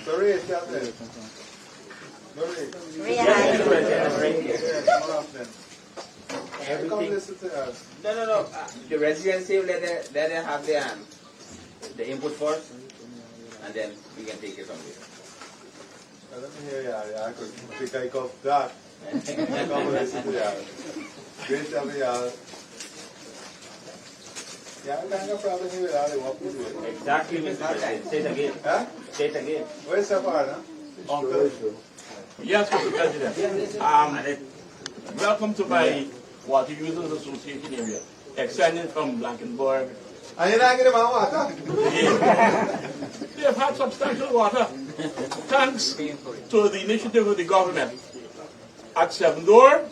Sorry, No. The residents say let them have the input first, and then we can take it from there. Let me hear you. I could pick up that. Come listen to you. Great to have you. Yeah, I have a problem with that. What we do. Exactly, Mr. President. Say it again. Huh? Say it again. Where's the part, huh? Uncle. Yes, Mr. President. Welcome to my Water Users Association area, extending from Blankenburg. And you're not getting my water? They have had substantial water, thanks to the initiative of the government. At Seven Door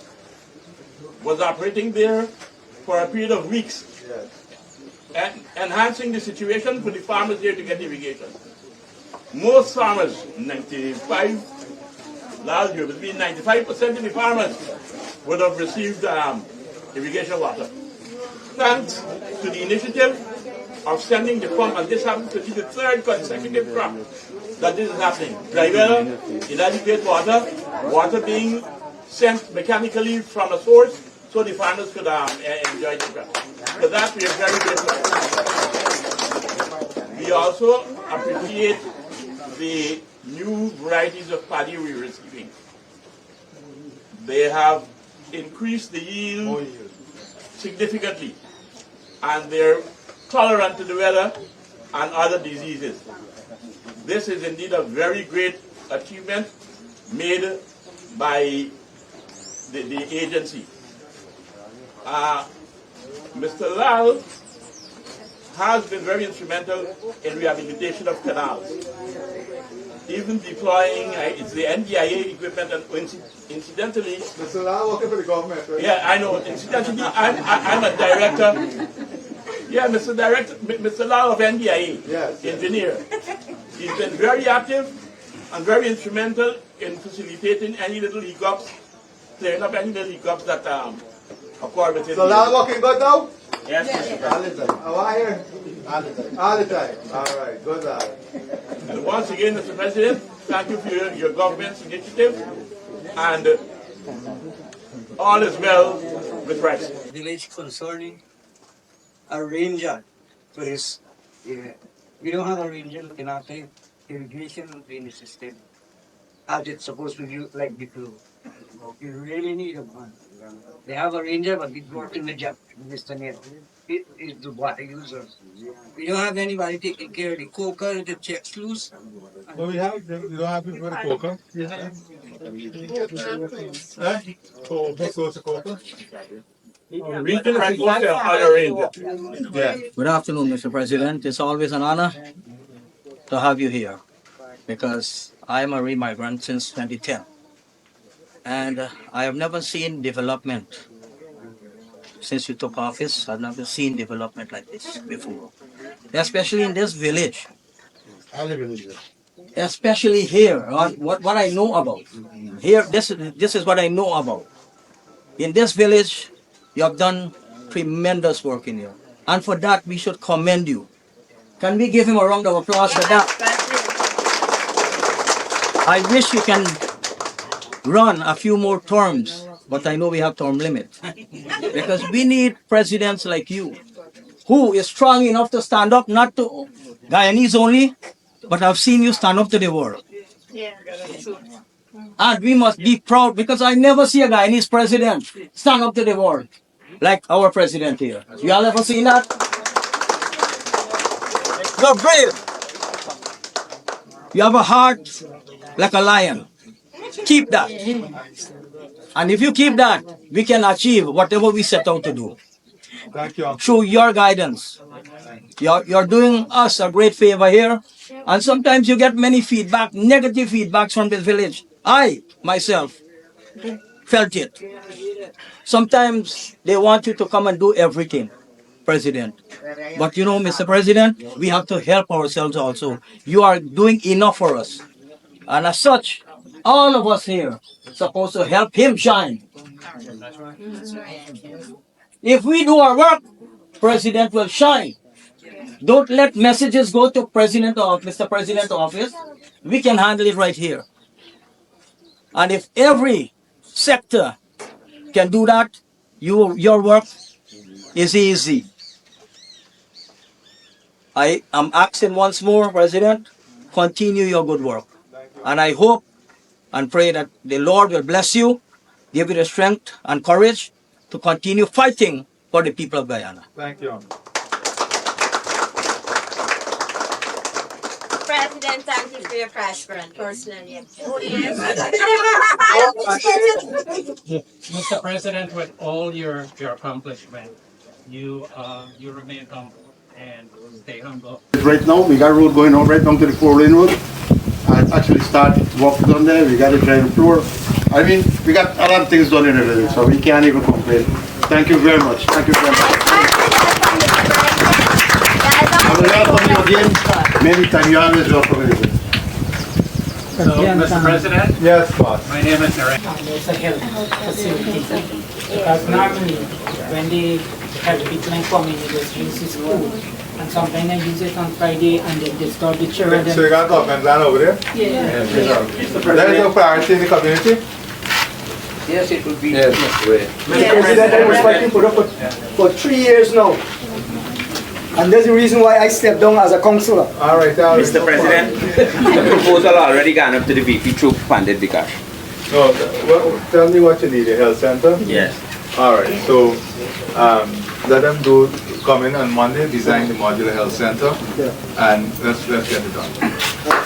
was operating there for a period of weeks, Yes. and enhancing the situation for the farmers here to get irrigation. Most farmers, 95, last year, between 95% of the farmers would have received irrigation water. Thanks to the initiative of sending the pump, and this happens to be the third consecutive crop that this is happening. Dry well, inadequate water, water being sent mechanically from a source so the farmers could enjoy the crop. For that, we are very grateful. We also appreciate the new varieties of paddy we're receiving. They have increased the yield significantly, and they're tolerant to the weather and other diseases. This is indeed a very great achievement made by the agency. Mr. Lal has been very instrumental in rehabilitation of canals, even deploying it's the NDIA equipment, and incidentally, Mr. Lal working for the government, right? yeah, I know. Incidentally, I'm a director. Yeah, Mr. Lal of NDIA, Yes. engineer. He's been very active and very instrumental in facilitating any little hiccups, clearing up any little hiccups that occur within. So Lal working good now? Yes, Mr. President. All the time. How are you? All the time. All the time. All right, good Lal. And once again, Mr. President, thank you for your government's initiative, and all is well with rice. Village concerning a ranger for this. We don't have a ranger in our irrigation drainage system as it's supposed to be like before. You really need a one. They have a ranger, but we brought in the job, Mr. Neil. It is the water users. We don't have anybody taking care of the coker, the check sluice. Well, we don't have people for the coca. Coca. Regional President are arranged. Yeah. Good afternoon, Mr. President. It's always an honor to have you here because I am a re-migrant since 2010. And I have never seen development since you took office. I've never seen development like this before, especially in this village. I live in Israel. Especially here, what I know about. Here, this is what I know about. In this village, you have done tremendous work in here. And for that, we should commend you. Can we give him a round of applause for that? I wish you can run a few more terms, but I know we have term limit. Because we need presidents like you, who is strong enough to stand up, not to Guyanese only, but I've seen you stand up to the world. Yeah. And we must be proud, because I never see a Guyanese president stand up to the world like our president here. You all ever seen that? You're brave. You have a heart like a lion. Keep that. And if you keep that, we can achieve whatever we set out to do. Thank you. Through your guidance. You're doing us a great favor here. And sometimes you get many feedback, negative feedbacks from the village. I, myself, felt it. Sometimes they want you to come and do everything. President. But you know, Mr. President, we have to help ourselves also. You are doing enough for us. And as such, all of us here supposed to help him shine. If we do our work, President will shine. Don't let messages go to President or Mr. President office. We can handle it right here. And if every sector can do that, your work is easy. I am asking once more, President, continue your good work. And I hope and pray that the Lord will bless you, give you the strength and courage to continue fighting for the people of Guyana. Thank you. President, thank you for your cash grant, personally. Oh, yes. Mr. President, with all your accomplishment, you remain humble and stay humble. Right now, we got a road going on right down to the 4-lane road. I actually started walking down there. We got a driving floor. I mean, we got a lot of things done in the village, so we can't even complain. Thank you very much. Thank you very much. I will welcome you again. Many times. You always welcome me again. So, Mr. President, Yes, boss. my name is Narek. It's a health facility. Because normally, when they have people in community, they use the school. And sometimes they use it on Friday and they disturb the children. So you got government land over there? Yeah. There is no priority in the community? Yes, it would be. Yes. Mr. President, I was fighting for that for 3 years now. And that's the reason why I stepped down as a councillor. All right. Mr. President, the proposal already gone up to the VP through funded the cash. No, well, tell me what you need, a health center? Yes. All right, so let them come in on Monday, design the modular health center, and let's get it done.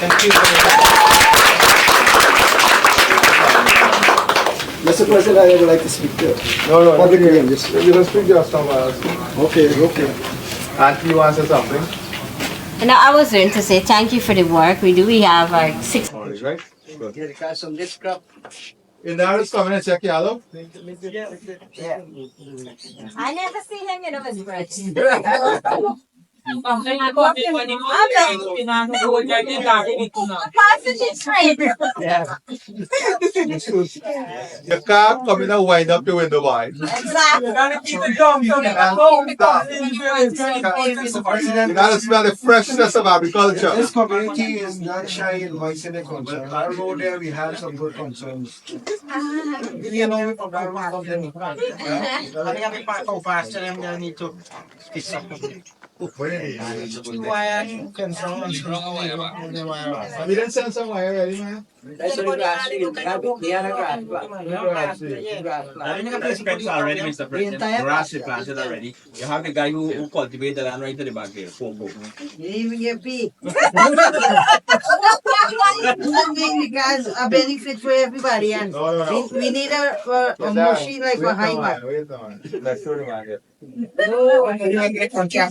Thank you very much. Mr. President, I would like to speak to No, publicly you on this. can speak just somewhere else. Okay. Auntie, you want to say something? No, I was going to say thank you for the work we do. We have our 6. All right, good. Here, guys, some this crap. Inara's coming and check yellow. I never see him in his breath. Your car coming and wind up your window, boy. Exactly. You gotta smell the freshness of agriculture. This community is not shy in voicing their concerns. Our road there, we have some good concerns. You know, we forgot something. I think I'll be back how fast them they need to fix up. Wire concerns. We didn't send some wire already, man. That's what grass field. The Aspects already, Mr. President. Grass is planted already. You have the guy who cultivates the land right to the back there. You even get paid. Because a benefit for everybody, and No. we need a machine like a high man. Wait a minute. Let's show the market. No,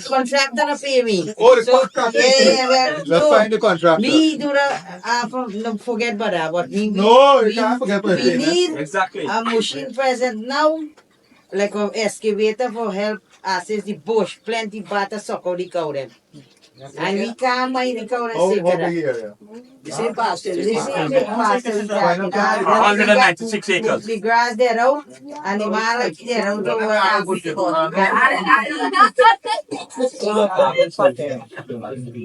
contractor to pay me. Oh, the contract. Yeah. Let's find the contractor. Me do the don't forget about that. But No, you can't forget about we it. need Exactly. a machine present now, like an excavator for help access the bush. Plenty butter suck out the cow them. And we can't mine the cow and How save big that. area? The same pasture. This is the pasture we got. 196 acres. The grass there out, and the man like there out over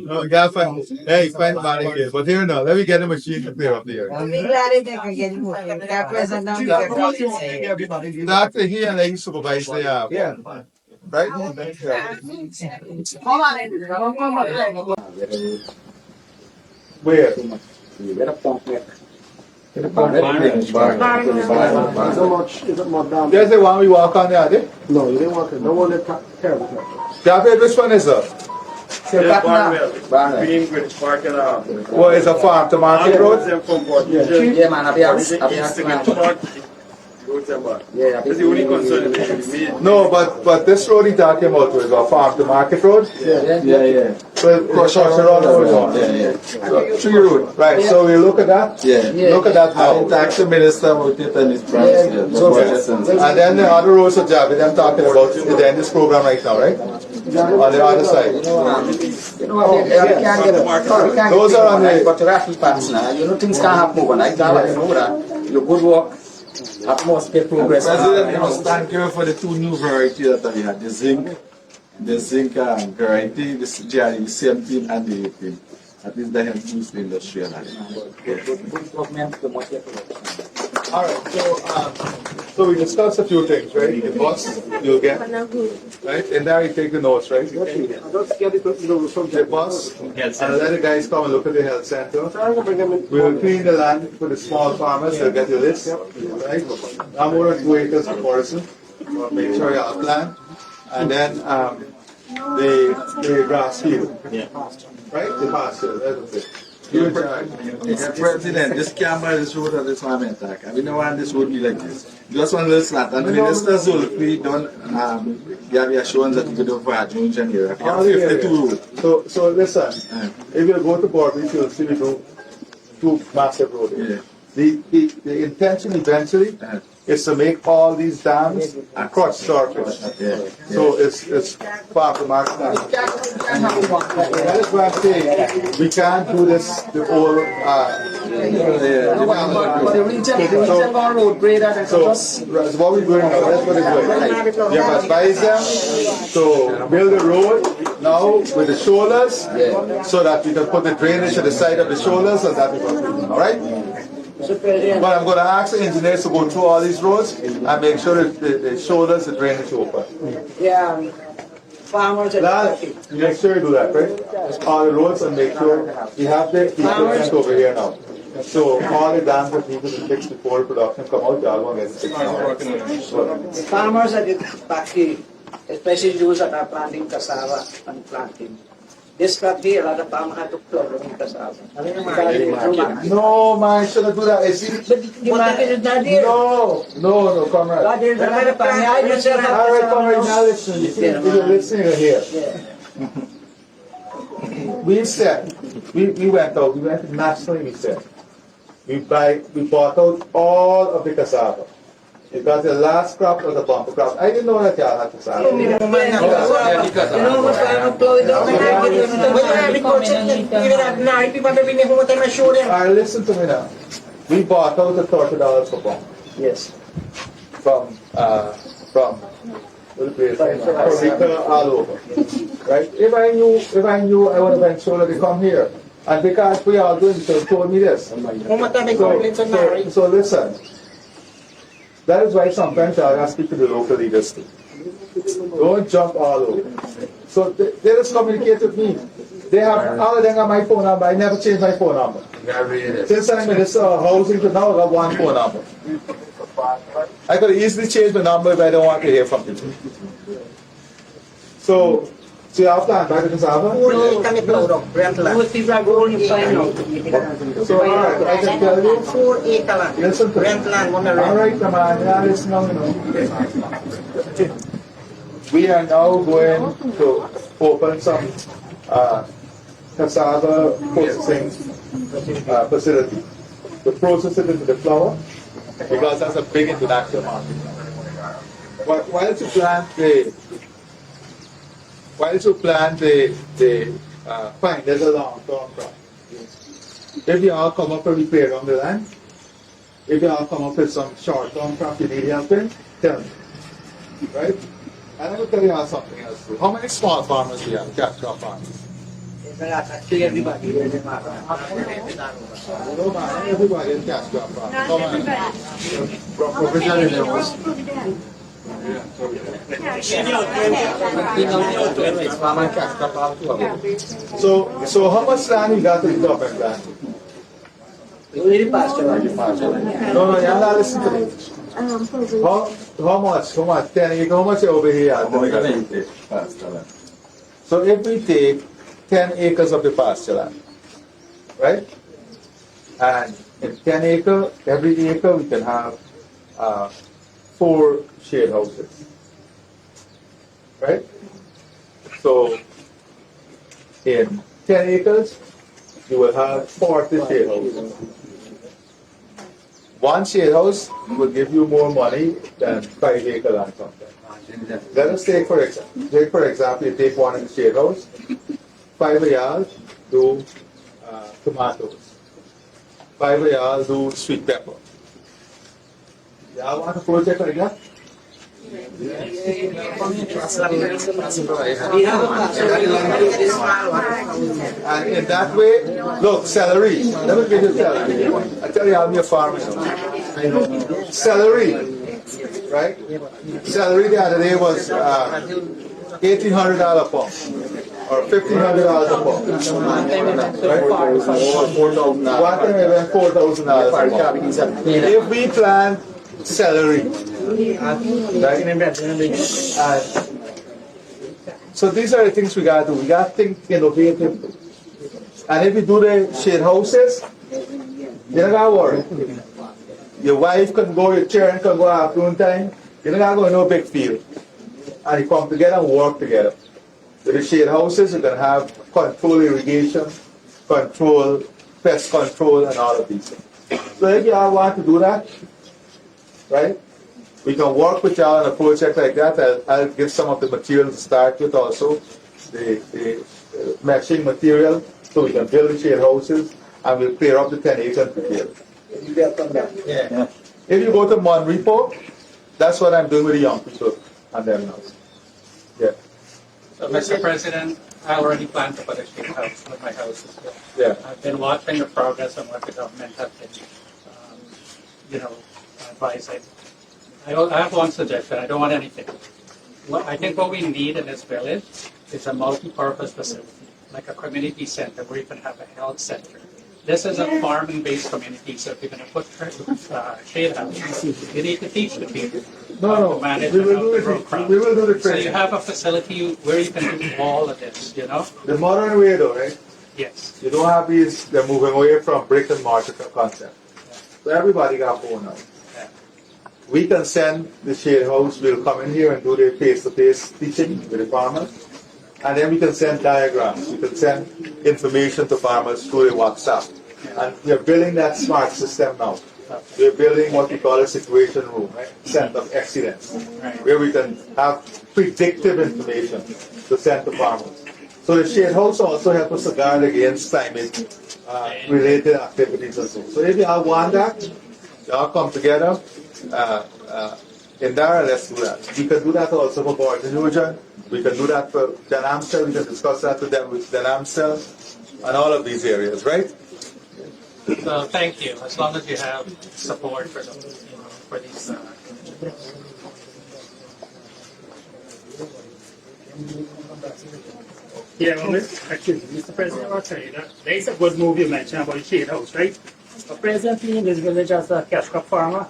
No, you gotta find. Hey, find the market here. But here now, let me get the machine to clear up the area. I'm glad they can get him. That present now. That's he and they supervise the Yeah. right? Where? There's the one we walk on there, there? No, you didn't want to. No one that terrible. David, which one is that? Well, it's a farm to market road? Yeah, man. No, but this road he talking about is a farm to market road? Yeah. So construction road goes on. Tree road, right, so we look at that? Look at that now. Tax the minister will get on his promise. And then the other roads of Javi, I'm talking about, they're in this program right now, right? On the other side. Those are on the. But rapid parts now, you know things can't happen overnight. You know that. Your good work. Atmost get progress. President, you must thank you for the two new varieties that we had, the zinc variety, this GRE 17 and the 18. At least that helps boost the industry and all right, so we discussed a few things, right? The bus you'll get, right? And now you take the notes, right? The bus, and let the guys come and look at the health center. We'll clean the land for the small farmers, they'll get your list, right? Now more than 2 acres per person, make sure you have a plan. And then the grass field, right? The pasture, that's it. President, this camera is road on this farm attack. I mean, no one this would be like this. Just one little slant. And Minister Zulfi done give you assurance that you could do for a June January. 52 roads. So listen, if you go to Borbridge, you'll see we do 2 massive roads. Yeah. The intention eventually is to make all these dams cross surface. So it's far from our time. That is why I say we can't do this the whole. But the region gone road grader. So what we're doing now, that's what we're doing. You have advised them to build a road now with the shoulders so that we can put the drainage to the side of the shoulders and that we can, all right? But I'm going to ask the engineers to go through all these roads and make sure that the shoulders, the drainage open. Yeah, farmers. Make sure you do that, right? All the roads and make sure we have the equipment over here now. So all the dams that need to be fixed before production come out, they're going to get fixed now. The farmers are back here, especially those that are planting cassava and planting. This crop here, a lot of farmers have to plow in cassava. No, man, shouldn't do that. No, comrade. All right, comrade, now listen. You're listening here. We said, we went nationally, we said, we bought out all of the cassava. Because the last crop was a bumper crop. I didn't know that y'all had cassava. Alright, listen to me now. We bought out the $30 per pound. Yes. From all over. Right? If I knew I would have been sure to come here. And because we are doing so, told me this. So listen. That is why sometimes I gotta speak to the local leaders too. Don't jump all over. So they just communicate with me. They have all of them on my phone number. I never changed my phone number. Since I'm in this housing to now, I got one phone number. I could easily change my number if I don't want to hear from people. So you have plan back to Cassava? So alright, I can tell you. 4 acre land. Listen to rent land on the rent. Alright, come on, now listen now, We are now going to open some cassava processing facility to process it into the flour because that's a big international market. While you plant the fine, there's a long-term crop. If you all come up and repair on the land, if you all come up with some short-term crop you need help in, tell me. Right? And I will tell you all something else too. How many small farmers do you have, cash crop farmers? Everybody. Everybody in cash crop farmers. Professional levels. So how much land you got to the top end land? No, you're not listening to me. How much? 10 acres? How much over here? So if we take 10 acres of the pasture land, right? And in 10 acres, every acre we can have 4 shade houses, right? So in 10 acres, you will have 40 shade houses. One shade house will give you more money than 5 acre land sometimes. Let us take for example, you take one in the shade house, 5 yards do tomatoes, 5 yards do sweet pepper. Y'all want a project like that? And in that way, look, celery. Let me give you celery. I tell you, I'm a farmer. Celery, right? Celery the other day was $1,800 a pound, or $1,500 a pound. Right? One time we went $4,000 a pound. If we plant celery, right? So these are the things we gotta do. We gotta think innovative. And if you do the shade houses, you don't gotta worry. Your wife can go, your children can go afternoon time. You don't gotta go in no big field. And you come together and work together. With the shade houses, you can have control irrigation, control pest control, and all of these things. So if you all want to do that, right? We can work with y'all on a project like that. I'll give some of the materials to start with also, the meshing material, so we can build the shade houses, and we'll clear up the 10 acres and prepare it. Yeah. If you go to Monrepo, that's what I'm doing with the young people and them now. Yeah. So, Mr. President, I already plan to put a shade house with my house as well. Yeah. I've been watching the progress and what the government has been, advising. I have one suggestion. I don't want anything. I think what we need in this village is a multi-purpose facility, like a community center where you can have a health center. This is a farming-based community, so if you're going to put shade houses, you need to teach the people how to manage and how to grow crops. We will do the So training. you have a facility where you can do all of this, The modern way though, right? Yes. You don't have these, they're moving away from brick and mortar concept. So everybody got phone now. We can send the shade house, we'll come in here and do the face-to-face teaching with the farmers. And then we can send diagrams, we can send information to farmers through the WhatsApp. And we're building that smart system now. We're building what we call a situation room, right? Center of excellence, where we can have predictive information to send to farmers. So the shade house also helps us to guard against climate related activities and so. So if you all want that, you all come together. In Dara, let's do that. We can do that also for Board and Erosion. We can do that for Denamsel. We can discuss that with Denamsel and all of these areas, right? So thank you. As long as you have support for these. Yeah, well, Mr. President, I'll tell you that there is a good move you mentioned about the shade house, right? But presently in this village as a cash crop farmer,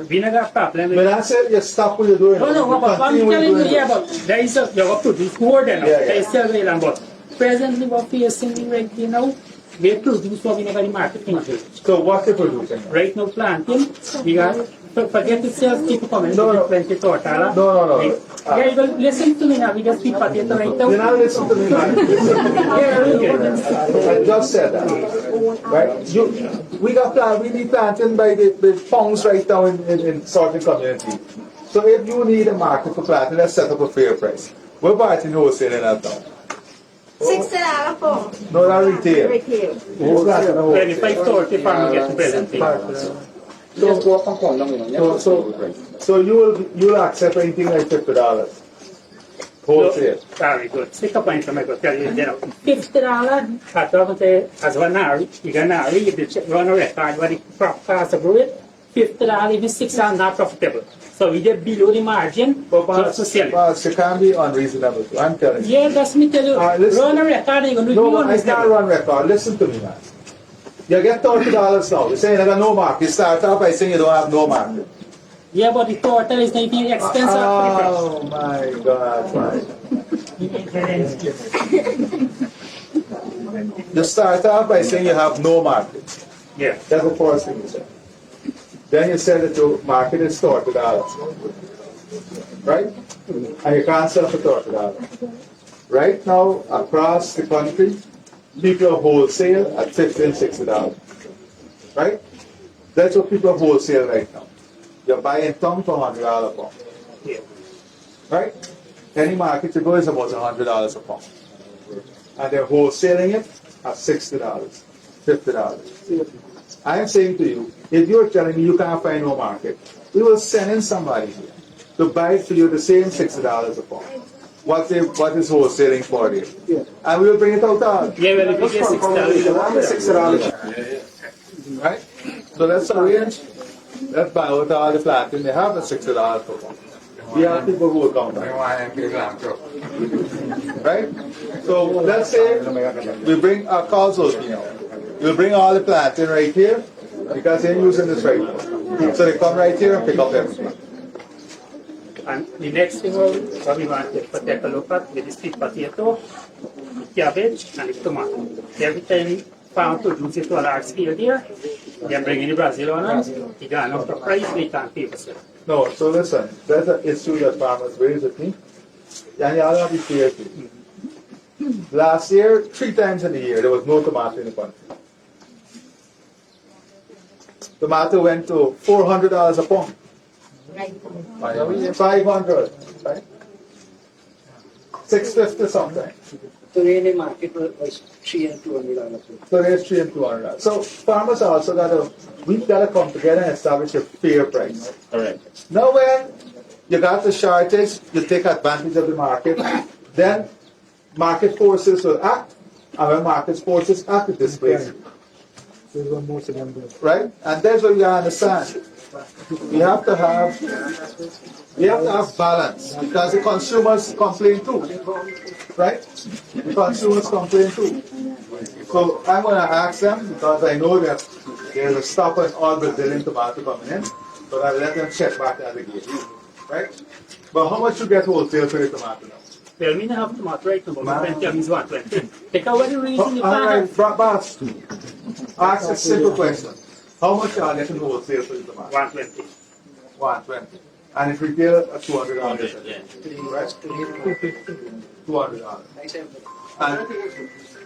we never got problem. When I said you stop what you're doing, No, but I'm telling you, yeah, but there is a, you have to produce more than enough. There is still available. But presently we're facing right now, we produce what we never in market in the village. So what they producing? Right now planting, we got, forget the sales people coming, plenty tortilla. No. Yeah, but listen to me now, we just keep potato right now. You're not listening to me, man. I just said that. Right? We need planting by the pounds right now in certain community. So if you need a market for planting, let's set up a fair price. We're buying wholesale in that town. $60 for No, not retail. retail. 25-30 farm get present. So you'll accept anything like $50 wholesale. Very good. Stick a point from I could tell you, $50 at as one hour, you can now read the run a record what the crop cost of it, $50 even $6 not profitable. So we get below the margin just to sell it. But it can't be unreasonable. I'm telling you. Yeah, that's me tell you. Run a record, you're going to do No, I can't run record. Listen to me, man. You get $30 now. You're saying you got no market. You start off by saying you don't have no market. Yeah, but the total is going to be expensive. Oh my God, man. You start off by saying you have no market. Yeah. That's the first thing you said. Then you said that your market is $30. Right? And you can't sell for $30. Right now, across the country, people are wholesale at $50 and $60. Right? That's what people are wholesale right now. You're buying tongue for $100 a pound. Yeah. right? Any market you go is about $100 a pound. And they're wholesaling it at $60, $50. I am saying to you, if you're telling me you can't find no market, we will send in somebody here to buy it for you the same $60 a pound. What is wholesaling for you? Yeah. And we will bring it out to Yeah, well, if you get $6. Right? So let's arrange. Let's buy out all the planting. They have the $60 per pound. We have people who will come back. Right? So let's say we bring our cows out here. We'll bring all the planting right here because they're using this right now. So they come right here and pick up everything. And the next thing what we want to take a look at is the sweet potato, the cabbage, and the tomato. Every time farm produce it to a large scale there, they bring in the Brazil on us, they got enough the price they can't pay for it. No, so listen, that's an issue that farmers raise with me. And you all have to be fair to me. Last year, 3 times in the year, there was no tomato in the country. Tomato went to $400 a pound. 500, right? 650 something. Today the market was $300 and $200. So there's $300 and $200. So farmers also we've got to come together and establish a fair price. Correct. Now when you got the shortage, you take advantage of the market, then market forces will act, and when market forces act, it displays you. Right? And that's what you understand. We have to have balance because the consumers complain too. Right? The consumers complain too. So I'm going to ask them because I know that there's a stop on all Brazilian tomato coming in, but I'll let them check back at the gate. Right? But how much you get wholesale for the tomato now? Well, we have tomato right now, but 120 means 120. Take away the reason you All right, can't. ask a simple question. How much are you getting wholesale for the tomato? 120. 120. And if retail at $200. Right? $200.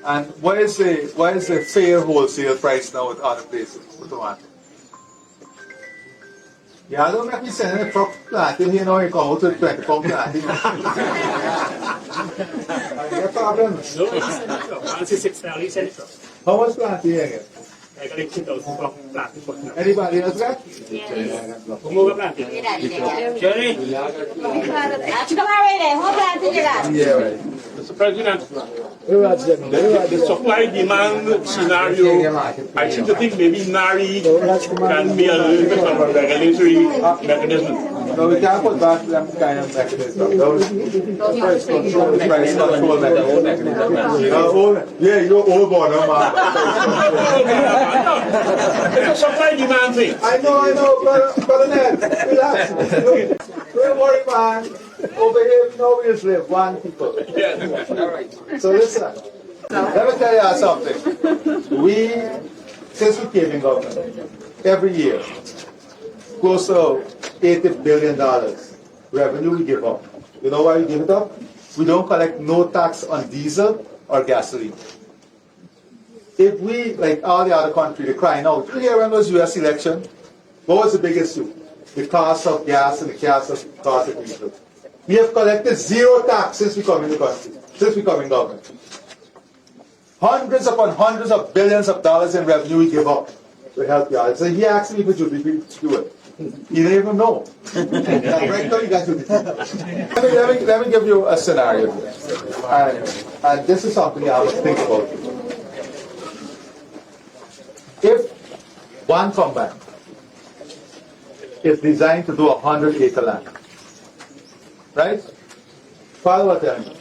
And what is the fair wholesale price now at other places for tomato? Yeah, don't make me send a truck planting here now, you come out with 20 pound planting. Your problems. No, he's in the truck. Once it's $6, he's in the truck. How much planting you get? I got like 2,000 for planting for now. Anybody else got? Who more planting? Jerry? Yeah, right. Mr. President, the supply-demand scenario, I seem to think maybe NARI can be a little bit of a regulatory mechanism. No, we can't put back them kind of mechanism. Those price control mechanism. Yeah, you're old boy, no man. It's a supply-demand thing. I know, brother Ned, relax. Don't worry, man. Over here, we know we just live one people. So listen, let me tell you something. Since we came in government, every year, close to $80 billion revenue we give up. You know why we give it up? We don't collect no tax on diesel or gasoline. If we, like all the other countries, they're crying out, you hear when there was US election, what was the biggest issue? The cost of gas and the cost of diesel. We have collected zero tax since we come in the country, since we come in government. Hundreds upon hundreds of billions of dollars in revenue we give up to help you out. So he asked me if you do it. He didn't even know. Right now you got to do it. Let me give you a scenario. And this is something I was thinking about. If one combine is designed to do 100-acre land, right? Follow what I'm saying.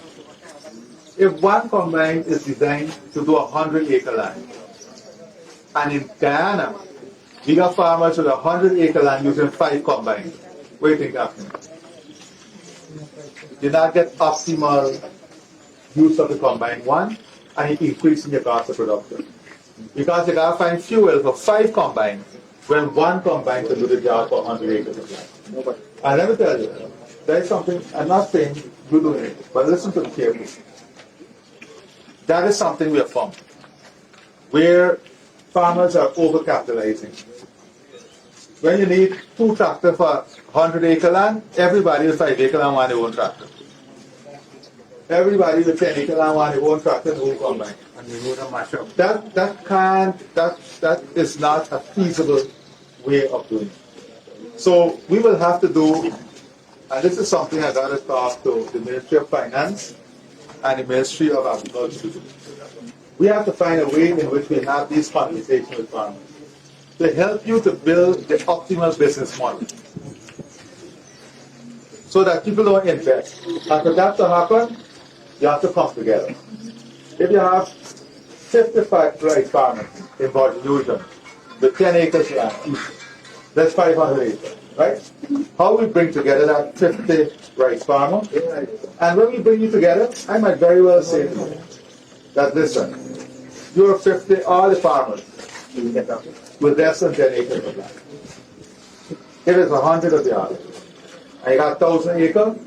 If one combine is designed to do 100-acre land, and in Guyana, we got farmers with 100-acre land using 5 combines, what do you think happens? You not get optimal use of the combine, one, and it increases your cost of production. Because you got to find fuel for 5 combines when one combine can do the job for 100 acres of land. And let me tell you, there is something, I'm not saying you're doing it, but listen to me carefully. That is something we have found, where farmers are overcapitalizing. when you need 2 tractors for 100-acre land, everybody with 5-acre land want their own tractor. Everybody with 10-acre land want their own tractor and own combine. And you know the mash up. That is not a feasible way of doing it. So we will have to do, and this is something I got to talk to the Ministry of Finance and the Ministry of Agriculture. We have to find a way in which we have these conversations with farmers to help you to build the optimal business model so that people don't invest. And for that to happen, you have to come together. If you have 55 rice farmers in Bordeaux with 10 acres land each, that's 500 acres, right? How we bring together that 50 rice farmer, and when we bring you together, I might very well say to you that, listen, you're 50, all the farmers with less than 10 acres of land. If it's 100 of y'all, and you got 1,000 acres,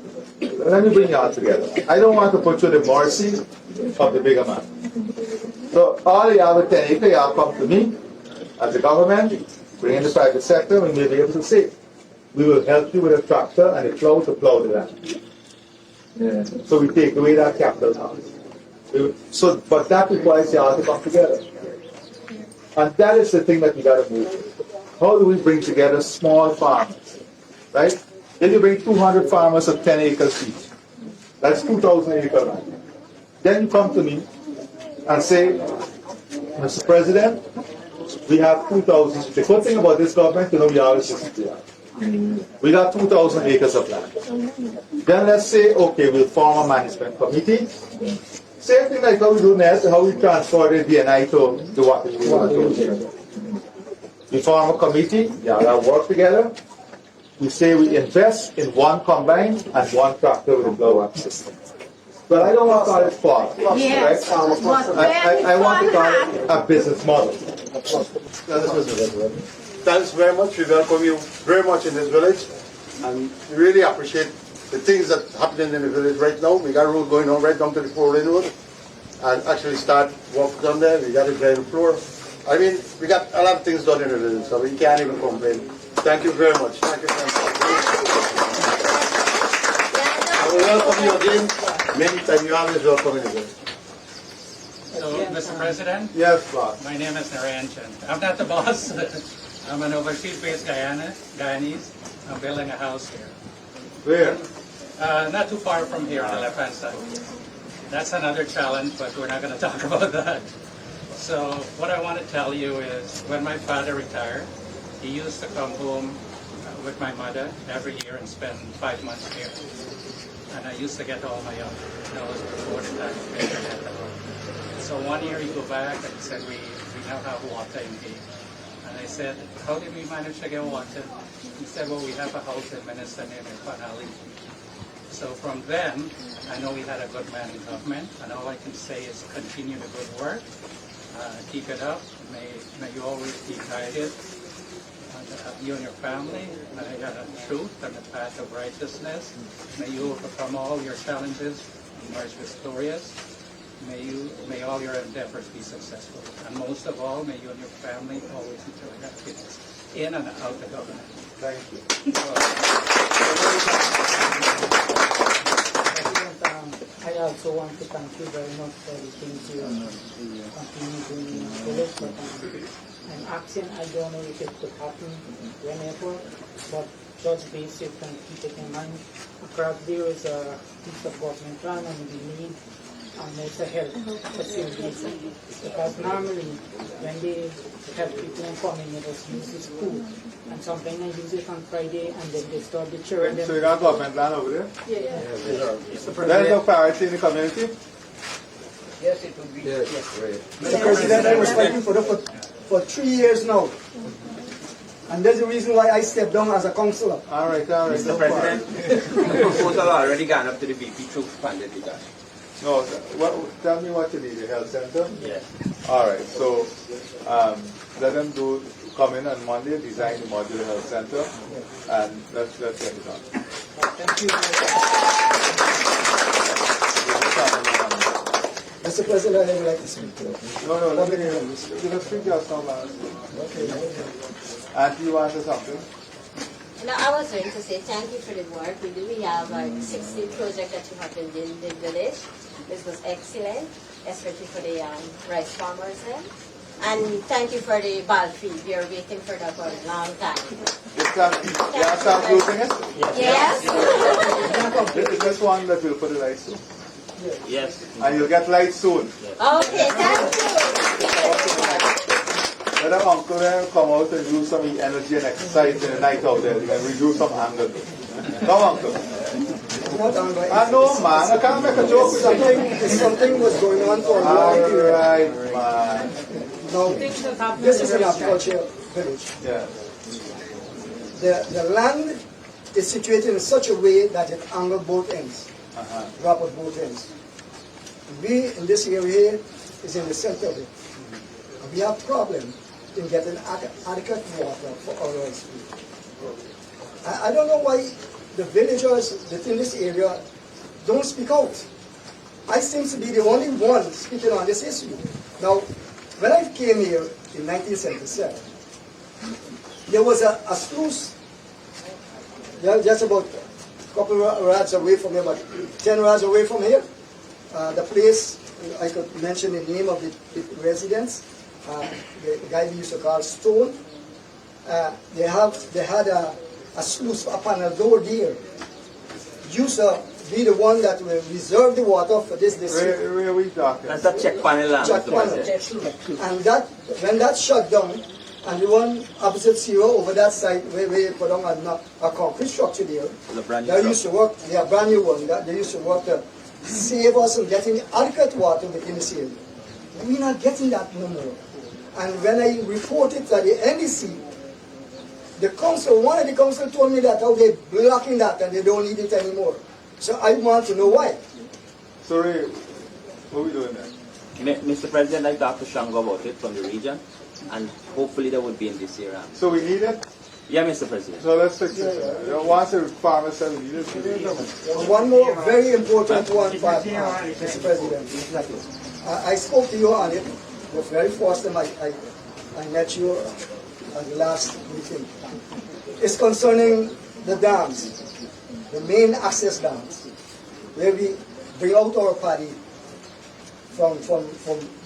let me bring y'all together. I don't want to put you in the mercy of the bigger man. So all y'all with 10 acres, y'all come to me as a government, bring in the private sector, we may be able to say, we will help you with a tractor and a plow to plow the land. Yeah. So we take away that capital cost. So, but that requires y'all to come together. And that is the thing that we got to move. How do we bring together small farmers, right? If you bring 200 farmers of 10 acres each, that's 2,000 acre land. Then you come to me and say, Mr. President, we have 2,000. The good thing about this government, you know, we always listen to you. We got 2,000 acres of land. Then let's say, okay, we'll form a management committee. Same thing like how we do now, how we transfer the DNI to the water. We form a committee, yeah, we work together. We say we invest in 1 combine and 1 tractor with a blow-up system. But I don't want to call it farm, Yes. right? I want to call it a business model. Thanks very much. We welcome you very much in this village, and we really appreciate the things that are happening in the village right now. We got a road going on right down to the 4-lane road, and actually start work down there. We got a drain floor. I mean, we got a lot of things done in the village, so we can't even complain. Thank you very much. Thank you very much. I will welcome you again. Many times you always welcome in the village. So, Mr. President? Yes, boss. My name is Irrigation. I'm not the boss. I'm an overseas-based Guyanese. I'm building a house here. Where? Not too far from here, on the left-hand side. That's another challenge, but we're not going to talk about that. So what I want to tell you is, when my father retired, he used to come home with my mother every year and spend 5 months here. And I used to get all my young, that was before the time of internet. So one year he go back and he said, we now have water in Hague. And I said, how did we manage to get water? He said, well, we have a house in Minister named Panali. So from then, I know we had a good man in government, and all I can say is continue the good work, keep it up, may you always be guided, you and your family, may truth and the path of righteousness, may you overcome all your challenges, emerge victorious, may all your endeavors be successful, and most of all, may you and your family always enjoy happiness in and out of government. Thank you. I also want to thank you very much for the things you continue doing in the village. I'm asking, I don't know if it could happen whenever, but just basic and keep it in mind. Across there is a piece of government land and we need most health facilities. Because normally when they have people in coming, they just use this food. And sometimes they use it on Friday and then they start the children. So you got government land over there? Yeah. There is no parity in the community? Yes, it would be. Yes. Mr. President, I was fighting for that for 3 years now. And that's the reason why I stepped down as a councillor. All right. Mr. President, the proposal already gone up to the VP through funded because. No, tell me what you need, the health center? Yes. All right, so let them come in on Monday, design the modular health center, and let's get it done. Thank you. Mr. President, I would like to speak to you. No, let me speak just now. Okay. Auntie, you want to say something? Now, I was going to say thank you for the work. We have our 16 project that you have in the village. This was excellent, especially for the rice farmers there. And thank you for the ball field. We are waiting for that for a long time. You start using it? Yes. Is this one that will put the lights soon? Yes. And you'll get lights soon. Okay, thank you. Let our uncle there come out and use some energy and exercise in the night out there. You can reduce some anger. Come, uncle. I know, man. I can't make a joke with Something was going on for a long period. Alright, man. Now, this is an agriculture village. Yeah. The land is situated in such a way that it angles both ends, drop at both ends. We in this area is in the center of it. We have problem in getting adequate water for our rice field. I don't know why the villagers within this area don't speak out. I seem to be the only one speaking on this issue. Now, when I came here in 1977, there was a sluice just about a couple of rods away from here, about 10 rods away from here. The place, I could mention the name of the residents, the guy we used to call Stone. They had a sluice, a panel door there. Used to be the one that will reserve the water for this district. Where are we talking? That's a check panel. Check panel. And that, when that shut down, and the one opposite zero over that side where we put on a concrete structure there, they used to work, they are brand new one, they used to work to save us from getting adequate water within the area. We're not getting that no more. And when I reported to the NDC, the council, one of the council told me that how they're blocking that and they don't need it anymore. So I want to know why. Sorry, what are we doing there? Mr. President, I talked to Shango about it from the region, and hopefully that would be in this year. So we need it? Yeah, Mr. President. So let's fix it. Once the farmer says we need it, we need it. One more very important one, Mr. President. I spoke to you on it. The very first time I met you at the last meeting. It's concerning the dams, the main access dams, where we bring out our paddy from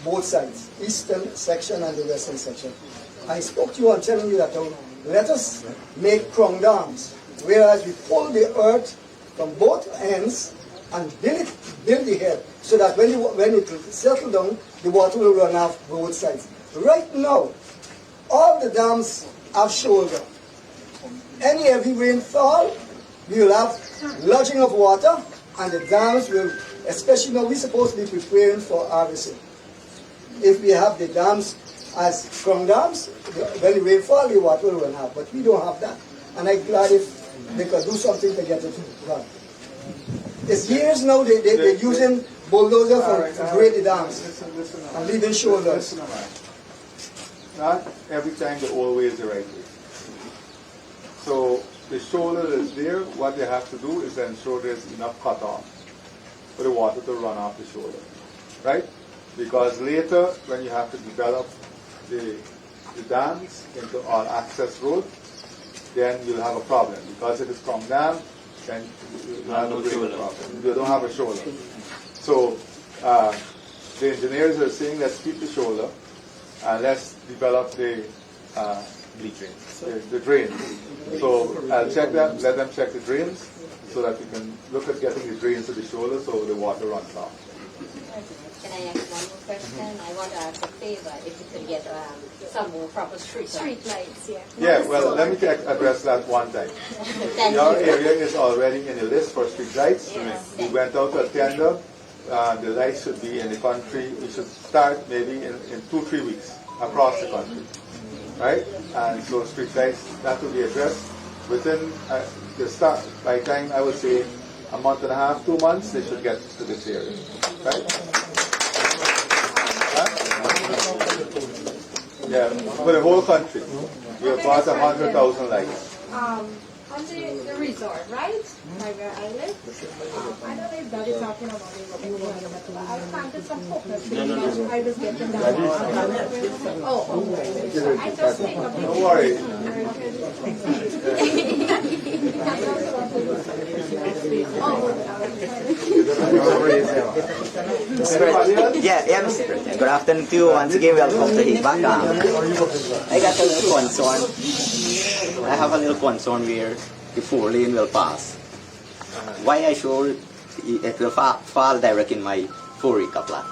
both sides, eastern section and the western section. I spoke to you on telling you that let us make crown dams, whereas we pull the earth from both ends and build the head, so that when it settles down, the water will run off both sides. Right now, all the dams have shoulder. Any heavy rainfall, we will have lodging of water, and the dams will, especially now we're supposed to be preparing for harvesting. If we have the dams as crown dams, when the rainfall, the water will run out. But we don't have that. And I'm glad if they could do something to get it done. It's years now they're using bulldozer to grade the dams and leaving shoulders. Not every time the old way is the right way. So the shoulder is there. What they have to do is ensure there's enough cut off for the water to run off the shoulder, right? Because later, when you have to develop the dams into all access road, then you'll have a problem. Because if it's from dam, then you have a greater problem. You don't have a shoulder. So the engineers are saying, let's keep the shoulder and let's develop the drains. So I'll check them, let them check the drains, so that we can look at getting the drains to the shoulder so the water runs off. Can I ask one more question? I want to ask a favor, if you could get some more proper street lights. Yeah, well, let me address that one time. Your area is already in the list for street lights. Yes. We went out to a tender. The lights should be in the country. We should start maybe in 2-3 weeks across the country, right? And so street lights, that will be addressed within the start. By time, I would say, a month and a half, 2 months, they should get to this area, right? Yeah, for the whole country. We have about 100,000 lights. On the resort, right? Like where I live. I don't know if that is talking about it, but I planted some coconuts. I was getting that. Oh, okay. I just think of it. Don't worry. Yeah, Mr. President. Good afternoon to you. Once again, welcome to Hague. I got a little concern. I have a little concern where the 4-lane will pass. Why I sure it will fall direct in my 4-acre plot?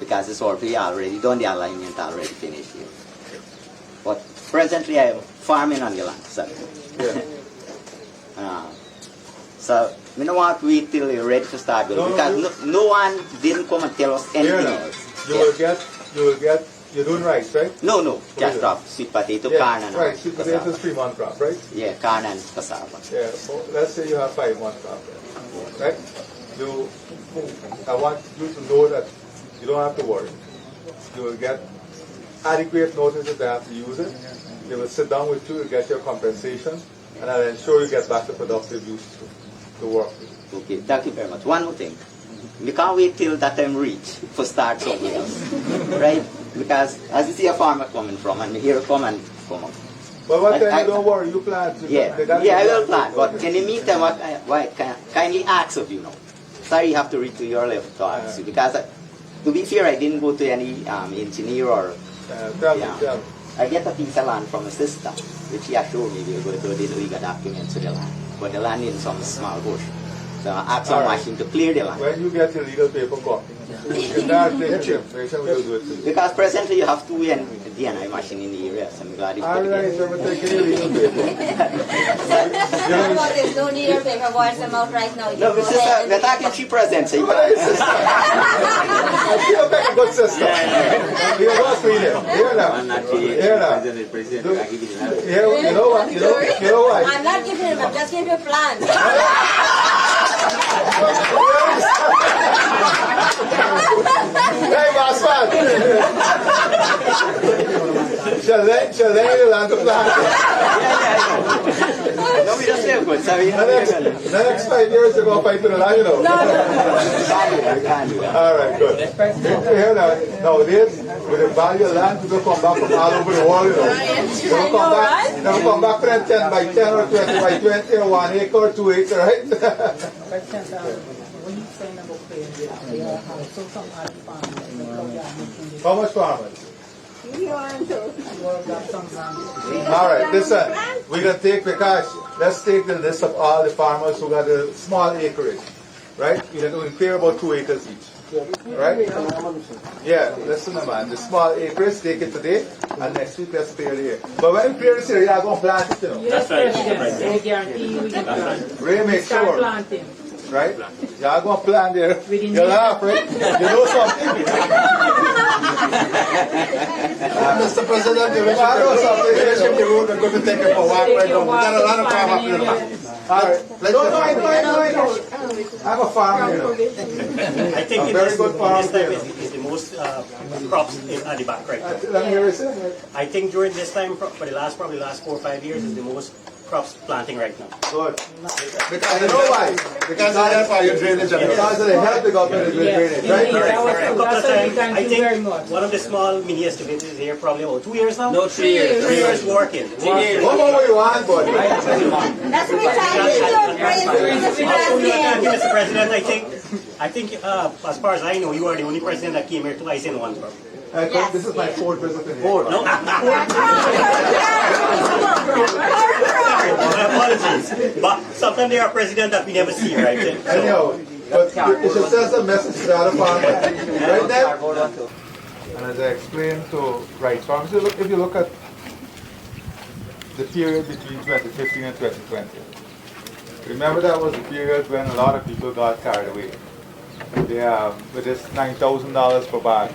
Because it's already done, the alignment already finished here. But presently I am farming on the land, so. So we don't want to wait till you're ready to start building, because no one didn't come and tell us anything else. You're doing rice, right? No, just crop, sweet potato, corn and right, sweet potato is 3-month crop, right? Yeah, corn and cassava. Yeah, well, let's say you have 5-month crop, right? I want you to know that you don't have to worry. You will get adequate notice if they have to use it. They will sit down with you to get your compensation, and I'll ensure you get back to productive use to work with. Okay, thank you very much. One more thing. We can't wait till that time reach for start somewhere else, right? Because as you see a farmer coming from, and here come and come up. But what time you don't worry, you plant. Yeah, I will plant. But in the meantime, what kindly ask of you now. Sorry, you have to read to your level to ask you, because to be fair, I didn't go to any engineer or. Tell me. I get a piece of land from a sister, which he assured me we'll go to the legal documents to the land, but the land in some small bush. So I asked some machine to clear the land. When you get your legal paper copy, you can take the information, we'll do it for you. Because presently you have 2 DNI machine in the area, so I'm glad you put it Alright, so we're taking your legal paper. There's no need your paper, voice them out right now. No, Mr. Sir, we're talking she presents. So you I feel like a good sister. You're not feeling. Here now. I'm not feeling. Here now. President, I give you that. You know what? You know what? I'm not giving him, I'm just giving you a plan. Hey, boss man! Shall they land the plan? No, we just live good, so we The next 5 years they're going to fight to the land, you know. Alright, good. Here nowadays, with the value of land, people come back from all over the world, you know. They don't come back from 10 by 10 or 20 by 20 or 1 acre or 2 acre, right? When you saying about playing, they are also some other farmers. How much farmers? All Alright, listen, we're going to take let's take the list of all the farmers who got a small acreage, right? You're going to clear about 2 acres each, right? Yeah, listen man, the small acreage, take it today, and next week let's clear the acre. But when you clear this area, you're going to plant it, you know. Yes, I guarantee you we can plant. Really make Start sure. planting. Right? Y'all going to plan there. You laugh, right? You know something. Mr. President, you wish the road, we're going to take it for a walk right now. We got a lot of farm up in the back. Alright. No, I know. I'm a farmer, you know. I think a very good farmer. This time is the most crops at the back right now. Let me hear it. I think during this time, for the last 4 or 5 years, is the most crops planting right now. Good. Because you know why? Because of the fire drainage. Because of the help the government is doing drainage, right? I think one of the small mini estimates is here probably about 2 years now. No, 3 years. 3 years working. What more you want, buddy? That's what Thank you, Mr. President. I think as far as I know, you are the only president that came here twice in one term. This is my 4th visit in here. No. My apologies. But sometimes there are presidents that we never see, right? Anyhow, but it should send a message to the other farmers. Right there? And as I explained to rice farmers, if you look at the period between 2015 and 2020, remember that was the period when a lot of people got carried away. With this $9,000 per bag.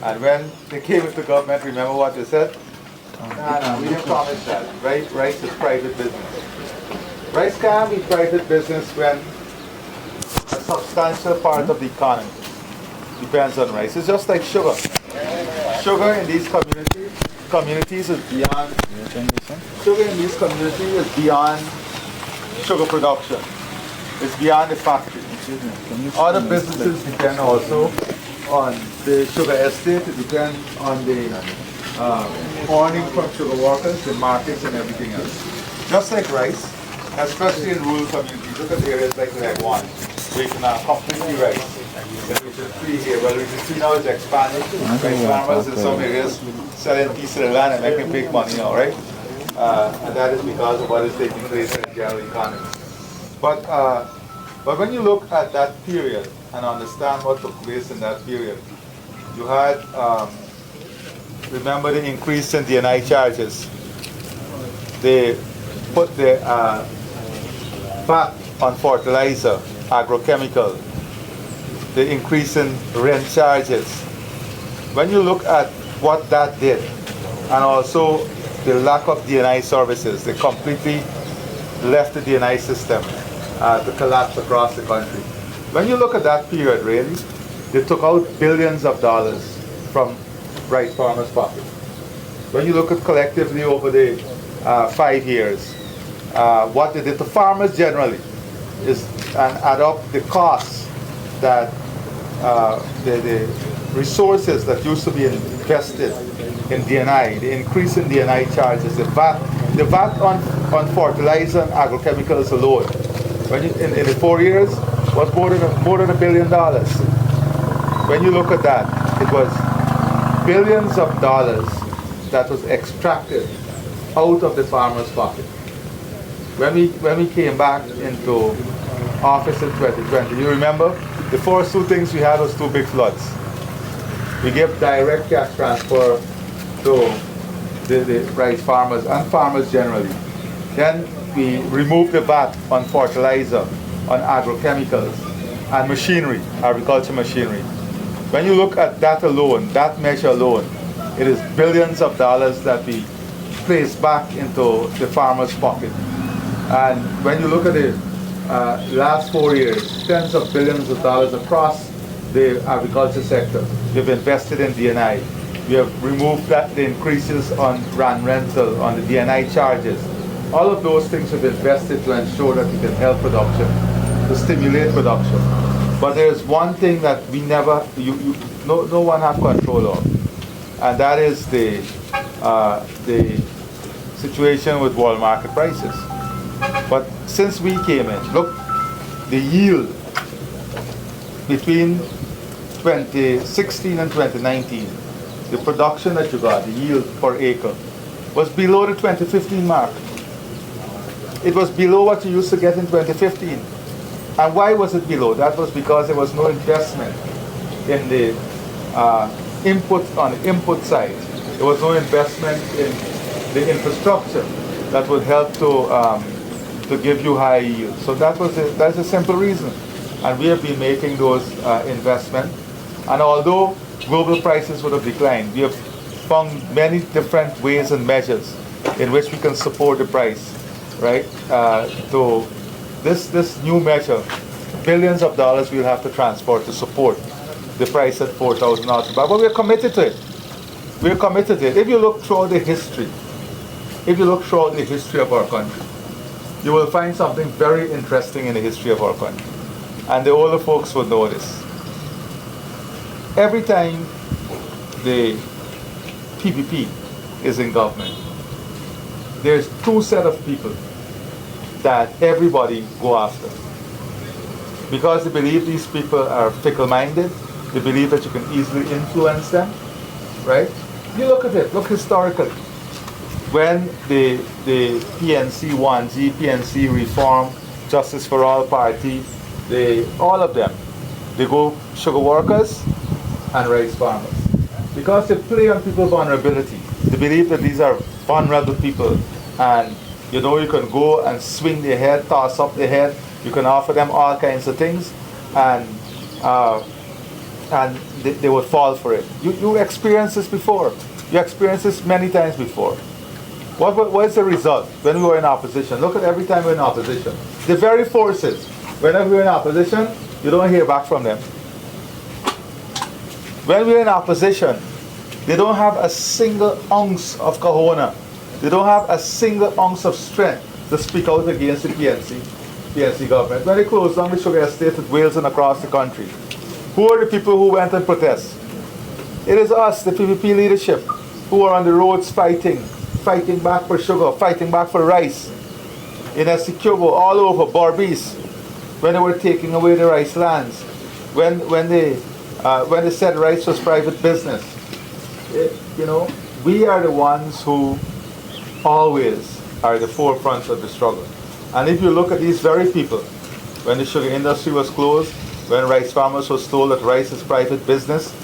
And when they came into government, remember what they said? No, we didn't promise that. Rice is private business. Rice can't be private business when a substantial part of the economy depends on rice. It's just like sugar. Sugar in these communities is beyond. Sugar in these communities is beyond sugar production. It's beyond the factory. Other businesses depend also on the sugar estate. It depends on the earning from sugar workers, the markets, and everything else. Just like rice, especially in rural communities. Look at areas like Hague, region are completely rice. In region 3 here, well, region 3 now is expanding. Rice farmers in some areas selling piece of the land and making big money now, right? And that is because of what is taking place in the general economy. But when you look at that period and understand what took place in that period, you had, remember the increase in D&I charges. They put the VAT on fertilizer, agrochemical, the increase in rent charges. When you look at what that did, and also the lack of D&I services, they completely left the D&I system to collapse across the country. When you look at that period, really, they took out billions of dollars from rice farmers' pockets. When you look at collectively over the 5 years, what they did to farmers generally is and add up the costs that the resources that used to be invested in D&I, the increase in D&I charges, the VAT on fertilizer and agrochemicals alone, when you, in the 4 years, was more than $1 billion. When you look at that, it was billions of dollars that was extracted out of the farmer's pocket. When we came back into office in 2020, you remember the first 2 things we had was 2 big floods. We gave direct cash transfer to the rice farmers and farmers generally. Then we removed the VAT on fertilizer, on agrochemicals, and machinery, agriculture machinery. When you look at that alone, that measure alone, it is billions of dollars that we placed back into the farmer's pocket. And when you look at the last 4 years, tens of billions of dollars across the agriculture sector, we've invested in D&I. We have removed the increases on land rental, on the D&I charges. All of those things we've invested to ensure that we can help production, to stimulate production. But there's one thing that we never, no one have control of, and that is the situation with world market prices. But since we came in, look, the yield between 2016 and 2019, the production that you got, the yield per acre, was below the 2015 mark. It was below what you used to get in 2015. And why was it below? That was because there was no investment in the on the input side. There was no investment in the infrastructure that would help to give you high yield. So that's a simple reason. And we have been making those investments. And although global prices would have declined, we have found many different ways and measures in which we can support the price, right? So this new measure, billions of dollars we'll have to transfer to support the price at $4,000 a barrel. But we're committed to it. We're committed to it. If you look through the history, of our country, you will find something very interesting in the history of our country. And the older folks will know this. Every time the PPP is in government, there's 2 sets of people that everybody go after. Because they believe these people are fickle-minded, they believe that you can easily influence them, right? You look at it, look historically. When the PNC 1G, PNC Reform, Justice for All Party, all of them, they go sugar workers and rice farmers. Because they play on people's vulnerability. They believe that these are vulnerable people, and you know you can go and swing their head, toss up their head, you can offer them all kinds of things, and they would fall for it. You experienced this before. You experienced this many times before. What is the result when we were in opposition? Look at every time we're in opposition. The very forces, whenever we're in opposition, you don't hear back from them. When we're in opposition, they don't have a single ounce of cojones. They don't have a single ounce of strength to speak out against the PNC government. When they closed down the sugar estate at Wales and across the country, who are the people who went and protest? It is us, the PPP leadership, who are on the roads fighting back for sugar, fighting back for rice, in Essequibo, all over, Barbies. when they were taking away the rice lands, when they said rice was private business. You know, we are the ones who always are at the forefront of the struggle. And if you look at these very people, when the sugar industry was closed, when rice farmers were told that rice is private business,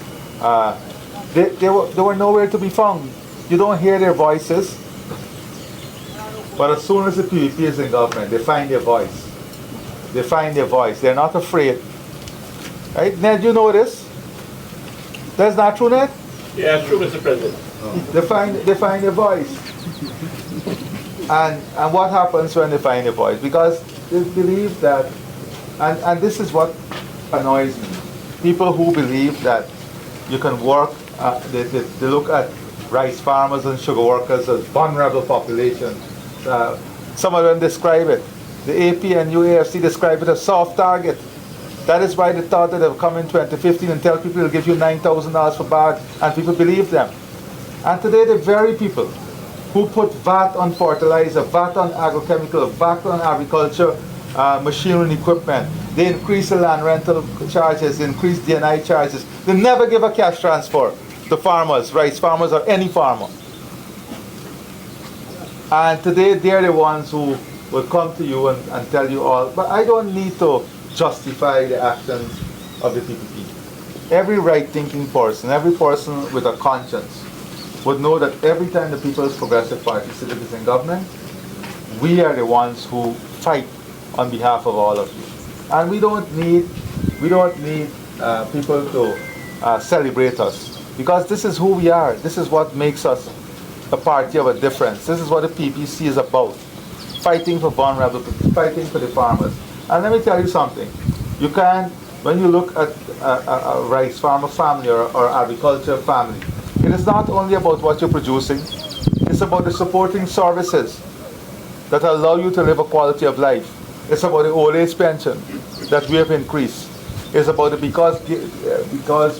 they were nowhere to be found. You don't hear their voices. But as soon as the PPP is in government, they find their voice. They find their voice. They're not afraid. Right? Ned, you know this? That's not true, Ned? Yeah, it's true, Mr. President. They find their voice. And what happens when they find their voice? Because they believe that, and this is what annoys me. People who believe that you can work, they look at rice farmers and sugar workers as vulnerable populations. Some of them describe it. The AP and UAFC describe it as soft target. That is why they thought that they'll come in 2015 and tell people they'll give you $9,000 for bag, and people believe them. And today the very people who put VAT on fertilizer, VAT on agrochemical, VAT on agriculture, machinery and equipment, they increase the land rental charges, they increase DNI charges. They never give a cash transfer to farmers, rice farmers or any farmer. And today they're the ones who will come to you and tell you all, but I don't need to justify the actions of the PPP. Every right-thinking person, every person with a conscience would know that every time the People's Progressive Party is in government, we are the ones who fight on behalf of all of you. And we don't need people to celebrate us, because this is who we are. This is what makes us a party of a difference. This is what the PPC is about. Fighting for vulnerable people, fighting for the farmers. And let me tell you something. You can, when you look at a rice farmer family or agriculture family, it is not only about what you're producing, it's about the supporting services that allow you to live a quality of life. It's about the old age pension that we have increased. It's about the because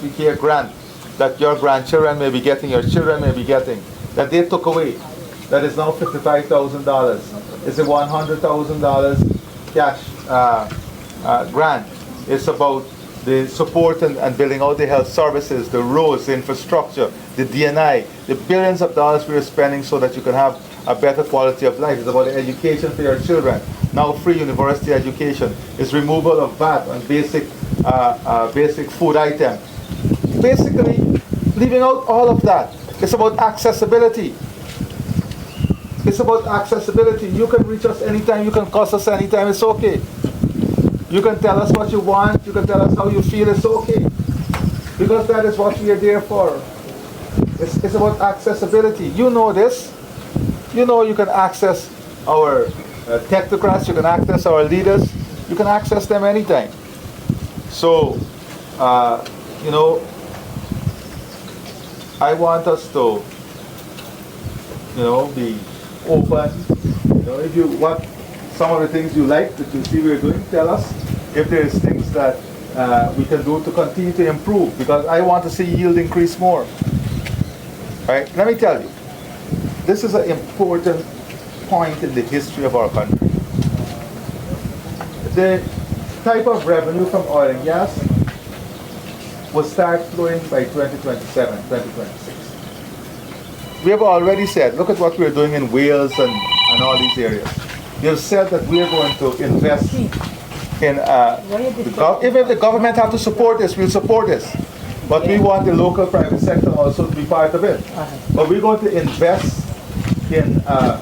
we care grant that your grandchildren may be getting, your children may be getting, that they took away. That is now $55,000. It's a $100,000 cash grant. It's about the support and building out the health services, the roads, the infrastructure, the DNI, the billions of dollars we are spending so that you can have a better quality of life. It's about the education for your children. Now free university education. It's removal of VAT on basic food items. Basically, leaving out all of that. It's about accessibility. It's about accessibility. You can reach us anytime. You can call us anytime. It's okay. You can tell us what you want. You can tell us how you feel. It's okay. Because that is what we are there for. It's about accessibility. You know this. You know you can access our technocrats. You can access our leaders. You can access them anytime. So, you know, I want us to, you know, be open. You know, if you want some of the things you like that you see we're doing, tell us. If there's things that we can do to continue to improve, because I want to see yield increase more. Right? Let me tell you, this is an important point in the history of our country. The type of revenue from oil and gas will start flowing by 2027, 2026. We have already said, look at what we're doing in Wales and all these areas. We have said that we are going to invest in, even if the government have to support this, we'll support this. But we want the local private sector also to be part of it. But we're going to invest in, a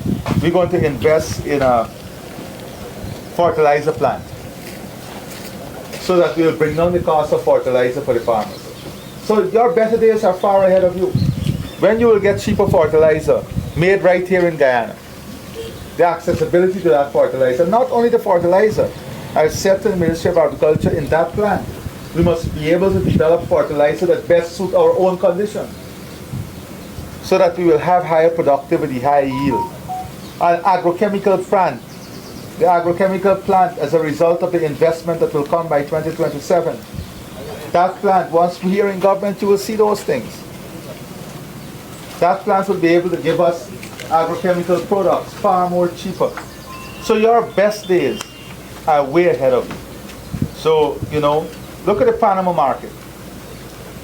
fertilizer plant, so that we'll bring down the cost of fertilizer for the farmers. So your better days are far ahead of you. When you will get cheaper fertilizer made right here in Guyana, the accessibility to that fertilizer, not only the fertilizer, I've said to the Ministry of Agriculture, in that plant, we must be able to develop fertilizer that best suit our own conditions, so that we will have higher productivity, higher yield. An agrochemical plant, the agrochemical plant, as a result of the investment that will come by 2027, that plant, once we are in government, you will see those things. That plant will be able to give us agrochemical products far more cheaper. So your best days are way ahead of you. So, you know, look at the Panama market.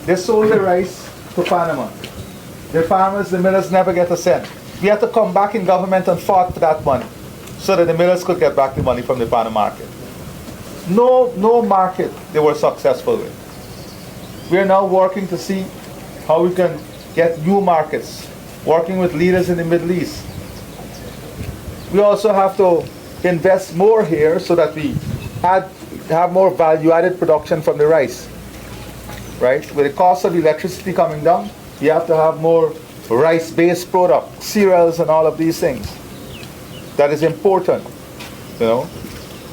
They sold the rice to Panama. The farmers, the millers never get a cent. We had to come back in government and fought for that money so that the millers could get back the money from the Panama market. No market they were successful with. We are now working to see how we can get new markets, working with leaders in the Middle East. We also have to invest more here so that we have more value-added production from the rice. Right? With the cost of electricity coming down, you have to have more rice-based products, cereals and all of these things. That is important. You know,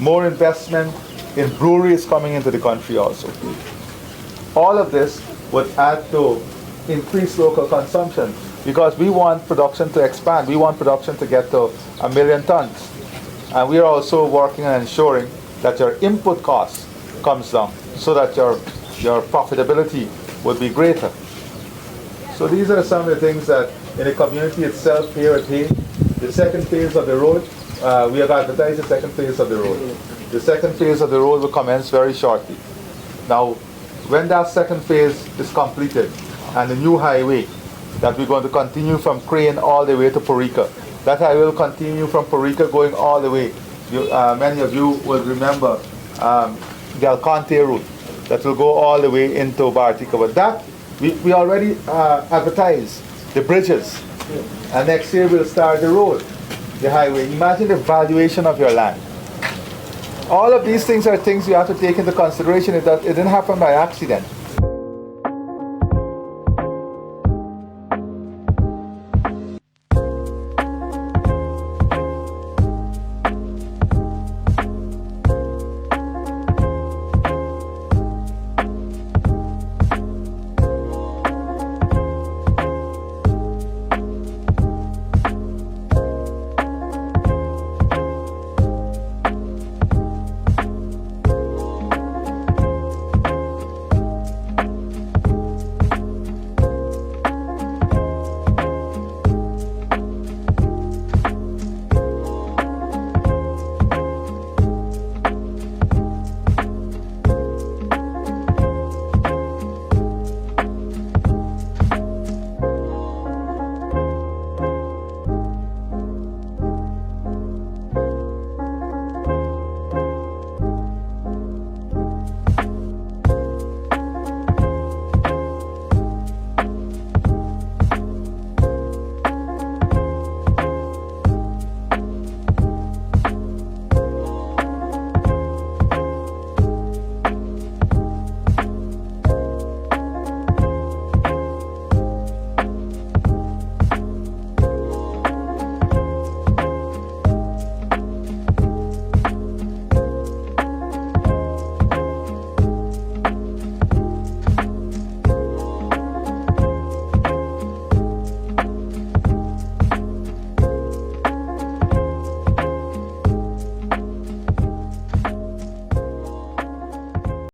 more investment in breweries coming into the country also. All of this would add to increased local consumption because we want production to expand. We want production to get to 1 million tons. And we are also working on ensuring that your input cost comes down so that your profitability would be greater. So these are some of the things that in the community itself here at Hague, the second phase of the road, we have advertised the second phase of the road. The second phase of the road will commence very shortly. Now, when that second phase is completed and the new highway that we're going to continue from Crane all the way to Porica, that highway will continue from Porica going all the way. Many of you will remember the Alcante route that will go all the way into Bartica. But that, we already advertised the bridges. And next year we'll start the road, the highway. Imagine the valuation of your land. All of these things are things you have to take into consideration. It didn't happen by accident.